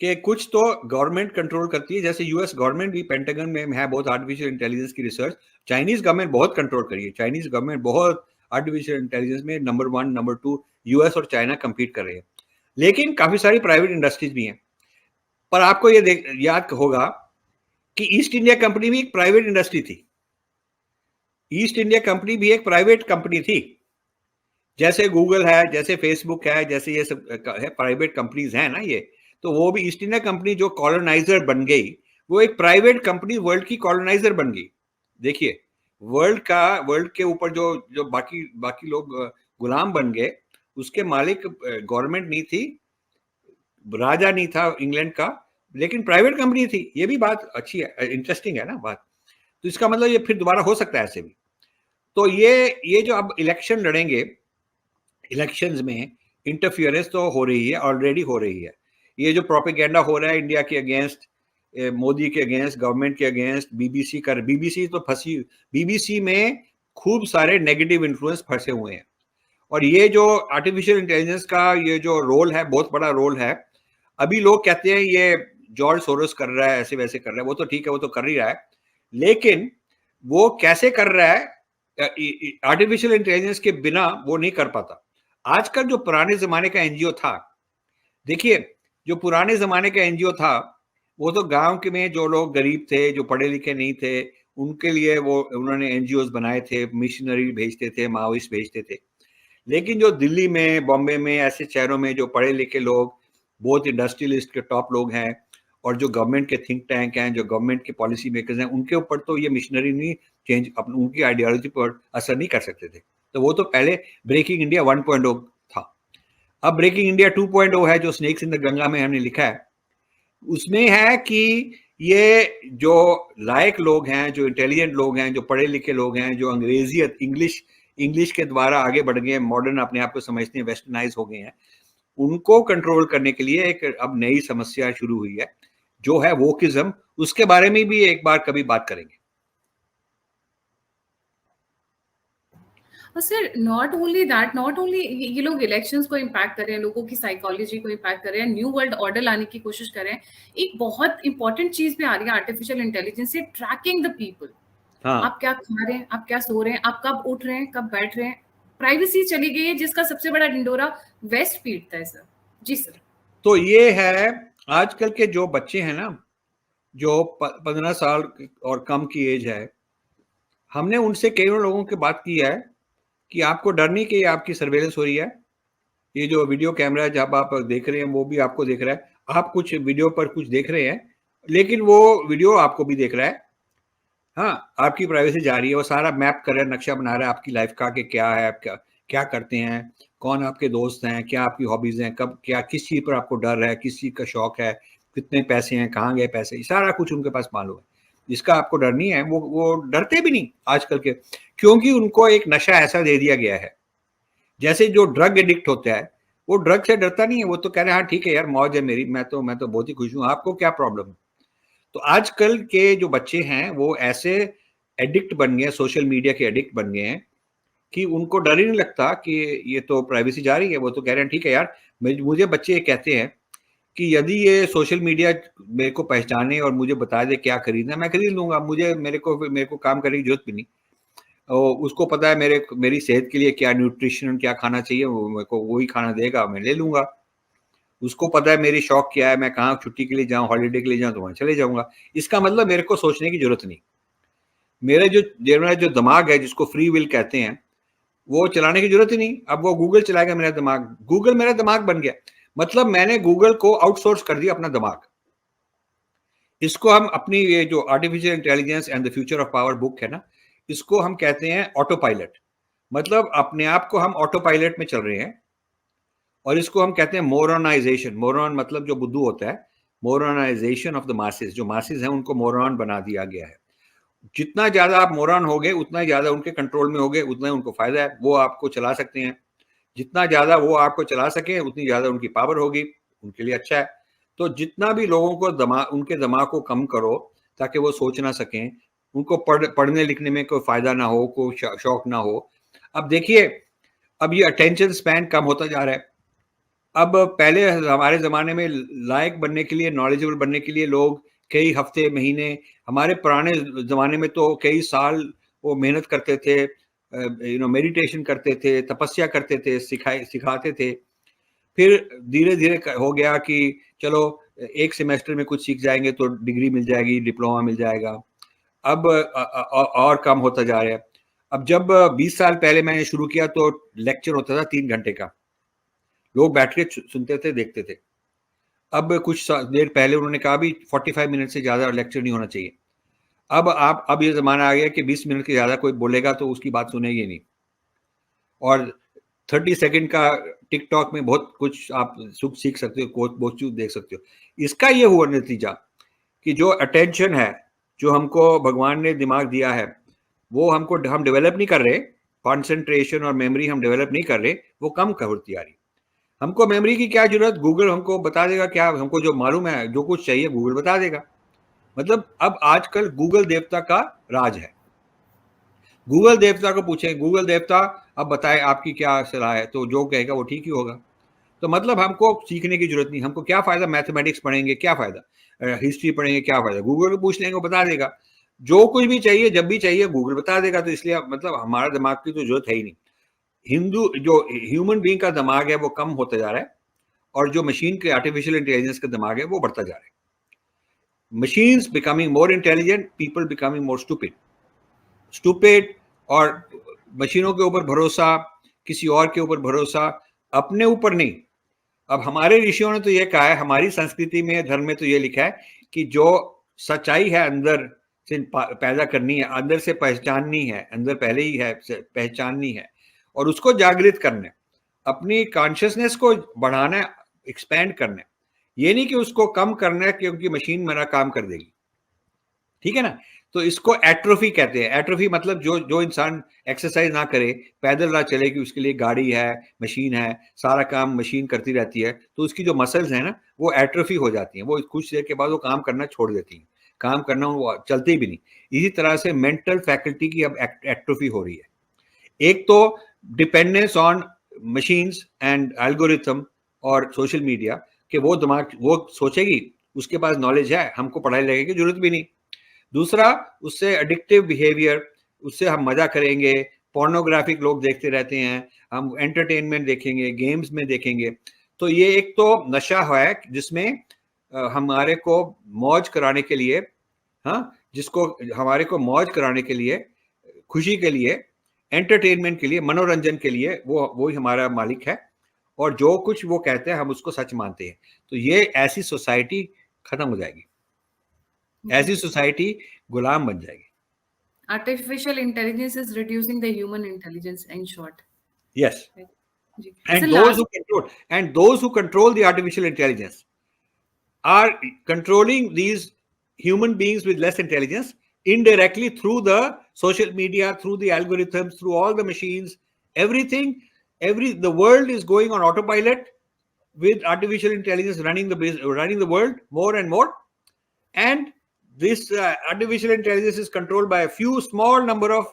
कि कुछ तो गवर्नमेंट कंट्रोल करती है, जैसे यूएस गवर्नमेंट भी पेंटागन में है बहुत आर्टिफिशियल इंटेलिजेंस की रिसर्च। चाइनीज गवर्नमेंट बहुत कंट्रोल करी है, चाइनीज गवर्नमेंट बहुत आर्टिफिशियल इंटेलिजेंस में नंबर 1 नंबर 2 यूएस और चाइना कंपीट कर रहे हैं। लेकिन काफी सारी प्राइवेट इंडस्ट्रीज भी हैं। पर आपको ये याद होगा कि ईस्ट इंडिया कंपनी भी एक प्राइवेट इंडस्ट्री थी। ईस्ट इंडिया कंपनी भी एक प्राइवेट कंपनी थी, जैसे गूगल है, जैसे फेसबुक है, जैसे ये सब है प्राइवेट कंपनीज हैं ना ये। तो वो भी ईस्ट इंडिया कंपनी जो कॉलोनाइजर बन गई, वो एक प्राइवेट कंपनी वर्ल्ड की कॉलोनाइजर बन गई। देखिए, वर्ल्ड के ऊपर जो जो बाकी बाकी लोग गुलाम बन गए, उसके मालिक गवर्नमेंट नहीं थी, राजा नहीं था इंग्लैंड का, लेकिन प्राइवेट कंपनी थी। ये भी बात अच्छी है, इंटरेस्टिंग है ना बात। तो इसका मतलब ये फिर दोबारा हो सकता है ऐसे भी। तो ये जो अब इलेक्शन लड़ेंगे, इलेक्शंस में इंटरफियरेंस तो हो रही है, ऑलरेडी हो रही है। ये जो प्रोपेगेंडा हो रहा है इंडिया के अगेंस्ट, मोदी के अगेंस्ट, गवर्नमेंट के अगेंस्ट, बीबीसी तो फंसी, बीबीसी में खूब सारे नेगेटिव इन्फ्लुएंस फंसे हुए हैं। और ये जो आर्टिफिशियल इंटेलिजेंस का ये जो रोल है, बहुत बड़ा रोल है। अभी लोग कहते हैं ये जॉर्ज सोरोस कर रहा है, ऐसे वैसे कर रहा है, वो तो ठीक है, वो तो कर ही रहा है, लेकिन वो कैसे कर रहा है आर्टिफिशियल इंटेलिजेंस के बिना वो नहीं कर पाता। आजकल जो पुराने जमाने का एनजीओ था, देखिए, जो पुराने जमाने का एनजीओ था, वो तो गांव के में जो लोग गरीब थे, जो पढ़े लिखे नहीं थे, उनके लिए वो उन्होंने एनजीओ बनाए थे, मिशनरी भेजते थे, माओइस्ट भेजते थे। लेकिन जो दिल्ली में, बॉम्बे में, ऐसे शहरों में जो पढ़े लिखे लोग, बहुत इंडस्ट्रियलिस्ट के टॉप लोग हैं, और जो गवर्नमेंट के थिंक टैंक हैं, जो गवर्नमेंट के पॉलिसी मेकर्स हैं, उनके ऊपर तो ये मिशनरी नहीं चेंज, उनकी आइडियोलॉजी पर असर नहीं कर सकते थे। तो वो तो पहले ब्रेकिंग इंडिया 1.0 था। अब ब्रेकिंग इंडिया 2.0 है, जो स्नेक्स इन द गंगा में हमने लिखा है। उसमें है कि ये जो लायक लोग हैं, जो इंटेलिजेंट लोग हैं, जो पढ़े लिखे लोग हैं, जो अंग्रेजी इंग्लिश के द्वारा आगे बढ़ गए, मॉडर्न अपने आप को समझते हैं, वेस्टर्नाइज हो गए हैं, उनको कंट्रोल करने के लिए एक अब नई समस्या शुरू हुई है, जो है वोकिज्म। उसके बारे में भी एक बार कभी बात करेंगे। और सर, नॉट ओनली ये लोग इलेक्शंस को इम्पैक्ट कर रहे हैं, लोगों की साइकोलॉजी को इम्पैक्ट कर रहे हैं, न्यू वर्ल्ड ऑर्डर लाने की कोशिश कर रहे हैं। एक बहुत इंपॉर्टेंट चीज भी आ रही है आर्टिफिशियल इंटेलिजेंस से, ट्रैकिंग द पीपल। हाँ, आप क्या खा रहे हैं, आप क्या सो रहे हैं, आप कब उठ रहे हैं, कब बैठ रहे हैं, प्राइवेसी चली गई है, जिसका सबसे बड़ा ढिंडोरा वेस्ट पीटता है सर। जी सर। तो ये है आजकल के जो बच्चे हैं ना, जो 15 साल और कम की एज है, हमने उनसे कई लोगों की बात की है कि आपको डर नहीं कि आपकी सर्वेलेंस हो रही है। ये जो वीडियो कैमरा जब आप देख रहे हैं वो भी आपको देख रहा है, आप कुछ वीडियो पर कुछ देख रहे हैं लेकिन वो वीडियो आपको भी देख रहा है। हाँ, आपकी प्राइवेसी जा रही है, वो सारा मैप कर रहा है, नक्शा बना रहा है आपकी लाइफ का कि क्या है, आप क्या क्या करते हैं, कौन आपके दोस्त हैं, क्या आपकी हॉबीज हैं, कब क्या किस चीज़ पर आपको डर है, किस चीज़ का शौक है, कितने पैसे हैं, कहाँ गए पैसे, सारा कुछ उनके पास मालूम है। जिसका आपको डर नहीं है वो डरते भी नहीं आजकल के, क्योंकि उनको एक नशा ऐसा दे दिया गया है। जैसे जो ड्रग एडिक्ट होता है, वो ड्रग से डरता नहीं है, वो तो कह रहे हैं हाँ ठीक है यार, मौज है मेरी, मैं तो बहुत ही खुश हूँ, आपको क्या प्रॉब्लम है। तो आजकल के जो बच्चे हैं वो ऐसे एडिक्ट बन गए, सोशल मीडिया के एडिक्ट बन गए हैं कि उनको डर ही नहीं लगता कि ये तो प्राइवेसी जा रही है। वो तो कह रहे हैं ठीक है यार, मुझे बच्चे ये कहते हैं कि यदि ये सोशल मीडिया मेरे को पहचाने और मुझे बता दे क्या खरीदना है, मैं खरीद लूंगा, मेरे को काम करने की जरूरत भी नहीं। और उसको पता है मेरी सेहत के लिए क्या न्यूट्रिशन क्या खाना चाहिए, वो मेरे को वही खाना देगा, मैं ले लूंगा। उसको पता है मेरी शौक क्या है, मैं कहाँ छुट्टी के लिए जाऊँ, हॉलीडे के लिए जाऊँ तो वहाँ चले जाऊंगा। इसका मतलब मेरे को सोचने की जरूरत नहीं। मेरा जो दिमाग है, जिसको फ्री विल कहते हैं, वो चलाने की जरूरत ही नहीं। अब वो गूगल चलाएगा मेरा दिमाग, गूगल मेरा दिमाग बन गया। मतलब मैंने गूगल को आउटसोर्स कर दिया अपना दिमाग। इसको हम अपनी ये जो artificial intelligence and the future of power book है ना, इसको हम कहते हैं ऑटो पायलट। मतलब अपने आप को हम ऑटो पायलट में चल रहे हैं, और इसको हम कहते हैं मोरनाइजेशन। मोरन मतलब जो बुद्धू होता है, मोरनाइजेशन ऑफ द मासेस। जो मासेस हैं उनको मोरन बना दिया गया है। जितना ज्यादा आप मोरन होगे, उतना ही ज्यादा उनके कंट्रोल में होगे, उतना ही उनको फायदा है, वो आपको चला सकते हैं। जितना ज्यादा वो आपको चला सके उतनी ज्यादा उनकी पावर होगी, उनके लिए अच्छा है। तो जितना भी लोगों को उनके दिमाग को कम करो ताकि वो सोच ना सकें, उनको पढ़ने लिखने में कोई फायदा ना हो, कोई शौक ना हो। अब देखिए, अब ये अटेंशन स्पैन कम होता जा रहा है। अब पहले हमारे ज़माने में लायक बनने के लिए, नॉलेजेबल बनने के लिए लोग कई हफ्ते, महीने, हमारे पुराने ज़माने में तो कई साल वो मेहनत करते थे, मेडिटेशन करते थे, तपस्या करते थे, सिखाते थे। फिर धीरे-धीरे हो गया कि चलो एक सेमेस्टर में कुछ सीख जाएँगे तो डिग्री मिल जाएगी, डिप्लोमा मिल जाएगा। अब और कम होता जा रहा है। अब जब 20 साल पहले मैंने शुरू किया तो लेक्चर होता था 3 घंटे का। लोग बैठ के सुनते थे, देखते थे। अब कुछ देर पहले उन्होंने कहा भी 45 मिनट से ज़्यादा लेक्चर नहीं होना चाहिए। अब ये ज़माना आ गया कि 20 मिनट के ज़्यादा कोई बोलेगा तो उसकी बात सुनेगी नहीं। और 30 सेकंड का टिकटॉक में बहुत कुछ आप सीख सकते हो, बहुत कुछ देख सकते हो। इसका ये हुआ नतीजा कि जो अटेंशन है, जो हमको भगवान ने दिमाग दिया है, वो हम डेवलप नहीं कर रहे। कॉन्सेंट्रेशन और मेमोरी हम डेवलप नहीं कर रहे, वो कम होती आ रही। हमको मेमोरी की क्या जरूरत, गूगल हमको बता देगा। क्या हमको जो मालूम है, जो कुछ चाहिए गूगल बता देगा। मतलब अब आजकल गूगल देवता का राज है। गूगल देवता को पूछें, गूगल देवता अब बताए आपकी क्या सलाह है, तो जो कहेगा वो ठीक ही होगा। तो मतलब हमको सीखने की जरूरत नहीं। हमको क्या फायदा, मैथमेटिक्स पढ़ेंगे क्या फायदा, हिस्ट्री पढ़ेंगे क्या फायदा, गूगल को पूछ लेंगे वो बता देगा। जो कुछ भी चाहिए जब भी चाहिए गूगल बता देगा। तो इसलिए मतलब हमारा दिमाग की तो जरूरत है ही नहीं। जो ह्यूमन बीइंग का दिमाग है वो कम होता जा रहा है, और जो मशीन के आर्टिफिशियल इंटेलिजेंस का दिमाग है वो बढ़ता जा रहा है। Machines becoming more intelligent, people becoming more stupid. Stupid और मशीनों के ऊपर भरोसा, किसी और के ऊपर भरोसा, अपने ऊपर नहीं। अब हमारे ऋषियों ने तो ये कहा है, हमारी संस्कृति में, धर्म में तो ये लिखा है कि जो सच्चाई है अंदर से पैदा करनी है, अंदर से पहचाननी है, अंदर पहले ही है पहचाननी है, और उसको जागृत करना है, अपनी कॉन्शियसनेस को बढ़ाना है, एक्सपैंड करना है। ये नहीं कि उसको कम करना है क्योंकि मशीन मेरा काम कर देगी। ठीक है ना। तो इसको एट्रोफी कहते हैं। एट्रोफी मतलब जो इंसान एक्सरसाइज ना करे, पैदल ना चले, कि उसके लिए गाड़ी है, मशीन है, सारा काम मशीन करती रहती है, तो उसकी जो मसल्स हैं ना वो एट्रोफी हो जाती हैं। वो कुछ देर के बाद वो काम करना छोड़ देती हैं, काम करना वो चलती भी नहीं। इसी तरह से मेंटल फैकल्टी की अब एट्रोफी हो रही है। एक तो dependence on machines and algorithm और सोशल मीडिया, कि वो दिमाग वो सोचेगी, उसके पास नॉलेज है, हमको पढ़ाई लिखाई की जरूरत भी नहीं। दूसरा, उससे एडिक्टिव बिहेवियर, उससे हम मजा करेंगे, पोर्नोग्राफिक लोग देखते रहते हैं, हम एंटरटेनमेंट देखेंगे, गेम्स में देखेंगे। तो ये एक तो नशा है जिसमें हमारे को मौज कराने के लिए, हाँ, जिसको हमारे को मौज कराने के लिए, खुशी के लिए, एंटरटेनमेंट के लिए, मनोरंजन के लिए वो ही हमारा मालिक है, और जो कुछ वो कहते हैं हम उसको सच मानते हैं। तो ये ऐसी सोसाइटी खत्म हो जाएगी, ऐसी सोसाइटी गुलाम बन जाएगी। Artificial intelligence is reducing the human intelligence, in short. Yes. Ji. So And last, those who control the artificial intelligence are controlling these human beings with less intelligence indirectly through the social media, through the algorithms, through all the machines, everything. The world is going on autopilot with artificial intelligence running the world more and more. And this artificial intelligence is controlled by a few small number of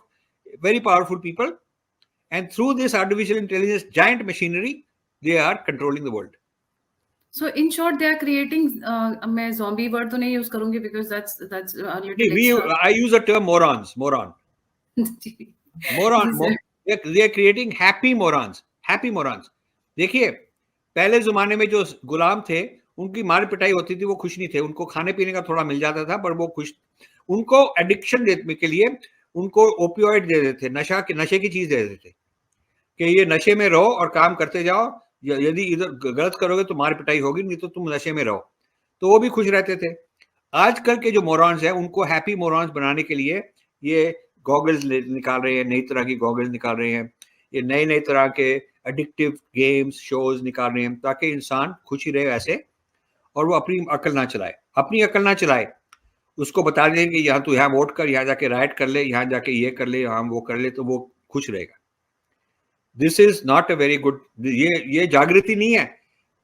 very powerful people, and through this artificial intelligence giant machinery, they are controlling the world. so in short, they are creating. मैं zombie word तो नहीं use करूँगी because that's a little extra. I use the term morons. Ji. Moron. They are creating happy morons. देखिए, पहले जमाने में जो गुलाम थे, उनकी मार पिटाई होती थी, वो खुश नहीं थे, उनको खाने पीने का थोड़ा मिल जाता था, पर वो खुश, उनको एडिक्शन देने के लिए उनको ओपियोइड दे देते थे, नशे की चीज दे देते थे कि ये नशे में रहो और काम करते जाओ, यदि इधर गलत करोगे तो मार पिटाई होगी, नहीं तो तुम नशे में रहो, तो वो भी खुश रहते थे। आजकल के जो मोरॉन्स हैं, उनको हैप्पी मोरॉन्स बनाने के लिए ये गॉगल्स निकाल रहे हैं, नई तरह की गॉगल्स निकाल रहे हैं, ये नए तरह के एडिक्टिव गेम्स शोज निकाल रहे हैं, ताकि इंसान खुश ही रहे ऐसे, और वो अपनी अकल ना चलाए, उसको बता दें कि यहाँ तू यहाँ वोट कर, यहाँ जाके राइट कर ले, यहाँ जाके ये कर ले, यहाँ वो कर ले, तो वो खुश रहेगा। This is not a very good, ये जागृति नहीं है।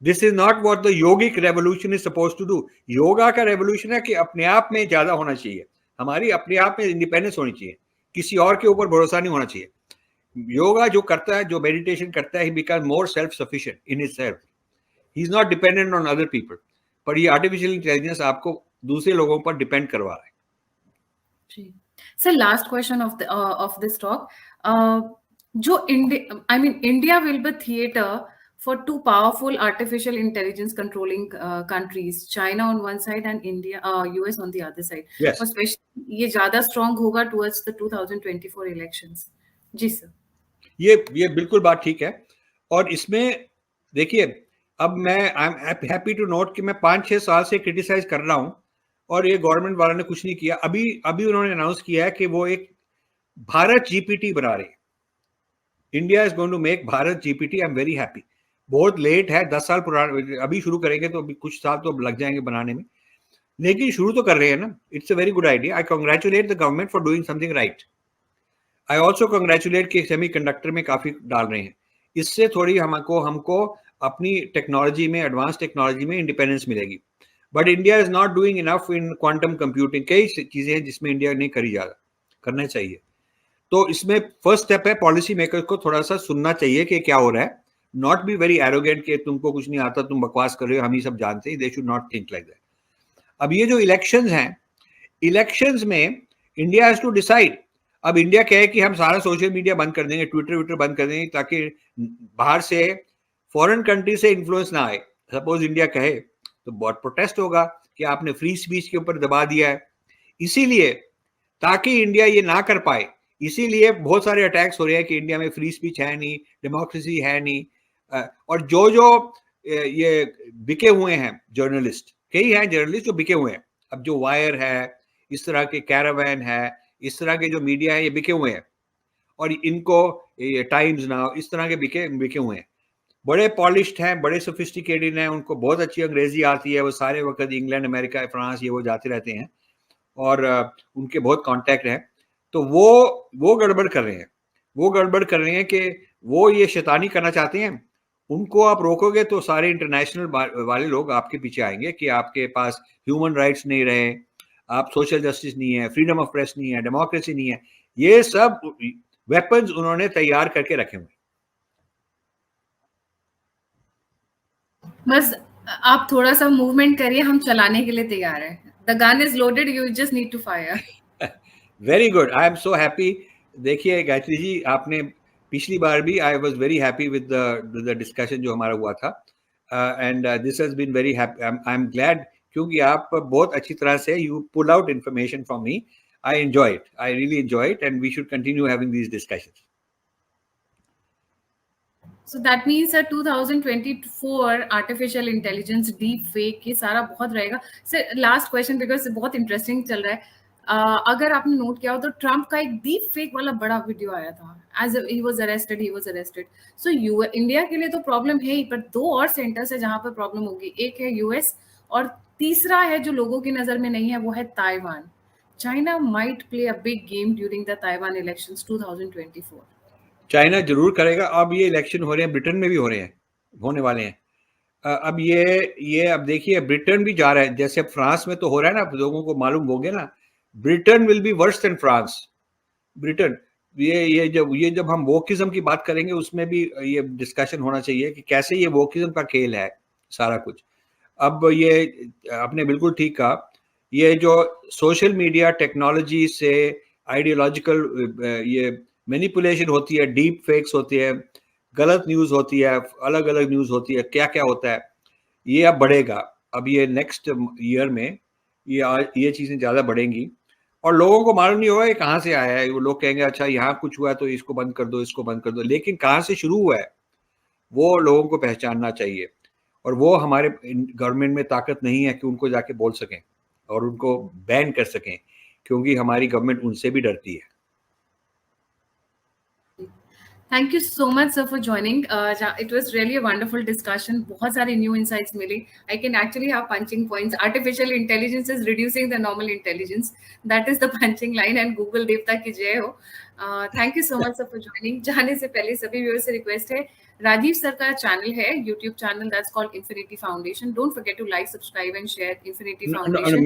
This is not what the yogic revolution is suppose to do. Yoga का रेवोल्यूशन है कि अपने आप में ज्यादा होना चाहिए, हमारी अपने आप में इंडिपेंडेंस होनी चाहिए, किसी और के ऊपर भरोसा नहीं होना चाहिए। योगा जो करता है, जो मेडिटेशन करता है, he become more self sufficient in himself, he is not dependent on other people. पर ये आर्टिफिशियल इंटेलिजेंस आपको दूसरे लोगों पर डिपेंड करवा रहा है। Sir, last question of this talk, जो India will be theatre for two powerful artificial intelligence controlling countries, China on one side and India, US on the other side. Yes. Especially ये ज्यादा strong होगा towards the 2024 elections. जी sir, ये बिल्कुल बात ठीक है। और इसमें देखिए, अब मैं I am happy to note कि मैं 5-6 साल से क्रिटिसाइज कर रहा हूं, और ये गवर्नमेंट वालों ने कुछ नहीं किया। अभी उन्होंने अनाउंस किया है कि वो एक भारत जीपीटी बना रहे हैं। India is going to make Bharat GPT. I am very happy. बहुत लेट है, 10 साल पुराना, अभी शुरू करेंगे तो अभी कुछ साल तो लग जाएंगे बनाने में, लेकिन शुरू तो कर रहे हैं ना। It's a very good idea. I congratulate the government for doing something right. I also congratulate कि सेमीकंडक्टर में काफी डाल रहे हैं। इससे थोड़ी हमको अपनी टेक्नोलॉजी में, एडवांस टेक्नोलॉजी में इंडिपेंडेंस मिलेगी। But India is not doing enough in quantum computing. कई चीजें हैं जिसमें इंडिया नहीं करी ज्यादा, करना चाहिए। तो इसमें फर्स्ट स्टेप है, पॉलिसी मेकर को थोड़ा सा सुनना चाहिए कि क्या हो रहा है। नॉट बी वेरी एरोगेंट कि तुमको कुछ नहीं आता, तुम बकवास कर रहे हो, हम ही सब जानते हैं। They should not think like that. अब ये जो इलेक्शंस हैं, इलेक्शंस में इंडिया हैज टू डिसाइड। अब इंडिया कहे कि हम सारा सोशल मीडिया बंद कर देंगे, ट्विटर बंद कर देंगे, ताकि बाहर से, फॉरेन कंट्री से इन्फ्लुएंस ना आए। सपोज इंडिया कहे तो बहुत प्रोटेस्ट होगा कि आपने फ्री स्पीच के ऊपर दबा दिया है। इसीलिए, ताकि इंडिया ये ना कर पाए, इसीलिए बहुत सारे अटैक्स हो रहे हैं कि इंडिया में फ्री स्पीच है नहीं, डेमोक्रेसी है नहीं। और जो ये बिके हुए हैं जर्नलिस्ट, कई हैं जर्नलिस्ट जो बिके हुए हैं। अब जो वायर है, इस तरह के कैरावैन है, इस तरह के जो मीडिया है, ये बिके हुए हैं। और इनको टाइम्स नाउ, इस तरह के बिके हुए हैं। बड़े पॉलिश्ड हैं, बड़े सोफिस्टिकेटेड हैं, उनको बहुत अच्छी अंग्रेजी आती है, वो सारे वक्त इंग्लैंड, अमेरिका, फ्रांस ये वो जाते रहते हैं, और उनके बहुत कांटेक्ट हैं। तो वो गड़बड़ कर रहे हैं कि वो ये शैतानी करना चाहते हैं। उनको आप रोकोगे तो सारे इंटरनेशनल वाले लोग आपके पीछे आएंगे कि आपके पास ह्यूमन राइट्स नहीं रहे, आप सोशल जस्टिस नहीं है, फ्रीडम ऑफ प्रेस नहीं है, डेमोक्रेसी नहीं है। ये सब वेपन्स उन्होंने तैयार करके रखे हुए। बस आप थोड़ा सा मूवमेंट करिए, हम चलाने के लिए तैयार हैं। The gun is loaded, you just need to fire. Very good, I am so happy. देखिए गायत्री जी, आपने पिछली बार भी I was very happy with the discussion जो हमारा हुआ था, and this has been very happy. I am glad, क्योंकि आप बहुत अच्छी तरह से you pull out information from me. I enjoy it, I really enjoy it, and we should continue having these discussions. So that means sir 2024 artificial intelligence, deep fake, ये सारा बहुत रहेगा। सर लास्ट क्वेश्चन, बिकॉज बहुत interesting चल रहा है। अगर आपने नोट किया हो तो ट्रम्प का एक डीप फेक वाला बड़ा वीडियो आया था, as he was arrested. So India के लिए तो प्रॉब्लम है ही, पर 2 और सेंटर्स है जहां पर प्रॉब्लम होगी। एक है यूएस, और तीसरा है जो लोगों की नजर में नहीं है, वो है Taiwan. China might play a big game during the Taiwan elections 2024। China जरूर करेगा। अब ये इलेक्शन हो रहे हैं, ब्रिटेन में भी हो रहे हैं, होने वाले हैं। अब ये अब देखिए, ब्रिटेन भी जा रहा है, जैसे अब फ्रांस में तो हो रहा है ना, लोगों को मालूम हो गया ना, Britain will be worse than France. Britain, ये जब हम वोकिज्म की बात करेंगे, उसमें भी ये डिस्कशन होना चाहिए कि कैसे ये वोकिज्म का खेल है सारा कुछ। अब ये आपने बिल्कुल ठीक कहा, ये जो सोशल मीडिया टेक्नोलॉजी से आइडियोलॉजिकल ये मैनिपुलेशन होती है, डीप फेक्स होती है, गलत न्यूज़ होती है, अलग अलग न्यूज़ होती है, क्या क्या होता है, ये अब बढ़ेगा। अब ये नेक्स्ट ईयर में ये चीज़ें ज़्यादा बढ़ेंगी, और लोगों को मालूम नहीं होगा ये कहाँ से आया है। वो लोग कहेंगे अच्छा यहाँ कुछ हुआ है तो इसको बंद कर दो, इसको बंद कर दो, लेकिन कहाँ से शुरू हुआ है वो लोगों को पहचानना चाहिए। और वो हमारे गवर्नमेंट में ताकत नहीं है कि उनको जाके बोल सकें और उनको बैन कर सकें, क्योंकि हमारी गवर्नमेंट उनसे भी डरती है। Thank you so much, sir, for joining. It was really a wonderful discussion. बहुत सारे new insights मिले. I can actually have punching points. Artificial intelligence is reducing the normal intelligence. That is the punching line. And Google देवता की जय हो. Thank you so much, sir, for joining. जाने से पहले सभी viewers से request है, राजीव सर का चैनल है, YouTube channel, that's called Infinity Foundation. Don't forget to like, subscribe and share Infinity Foundation.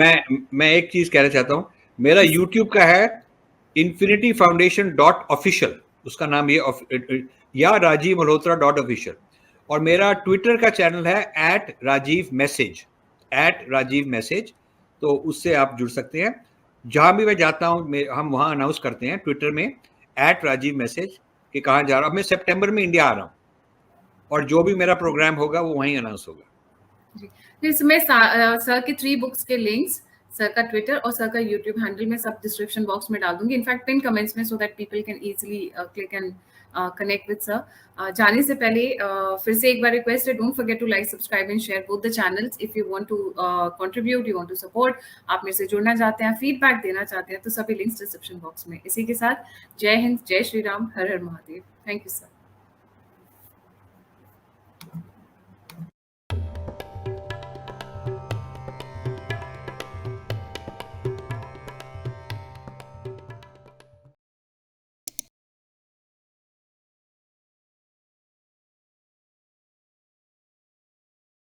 मैं एक चीज कहना चाहता हूँ, मेरा YouTube का है infinityfoundation.official, उसका नाम ये, या राजीव मल्होत्रा .official, और मेरा ट्विटर का चैनल है @राजीव मैसेज, तो उससे आप जुड़ सकते हैं। जहां भी मैं जाता हूं, हम वहां अनाउंस करते हैं ट्विटर में @राजीव मैसेज कि कहाँ जा रहा हूं। मैं सितंबर में इंडिया आ रहा हूं, और जो भी मेरा प्रोग्राम होगा वो वहीं अनाउंस होगा। इसमें सर की 3 बुक्स के लिंक्स, सर का ट्विटर और सर का यूट्यूब हैंडल में सब डिस्क्रिप्शन बॉक्स में डाल दूंगी, इनफैक्ट पिन कमेंट्स में, so that people can easily click and connect with sir. जाने से पहले फिर से एक बार रिक्वेस्ट है, don't forget to like, subscribe and share both the channels. If you want to contribute, you want to support, आप मेरे से जुड़ना चाहते हैं, फीडबैक देना चाहते हैं, तो सभी लिंक्स डिस्क्रिप्शन बॉक्स में। इसी के साथ जय हिंद, जय श्री राम, हर हर महादेव। Thank you sir.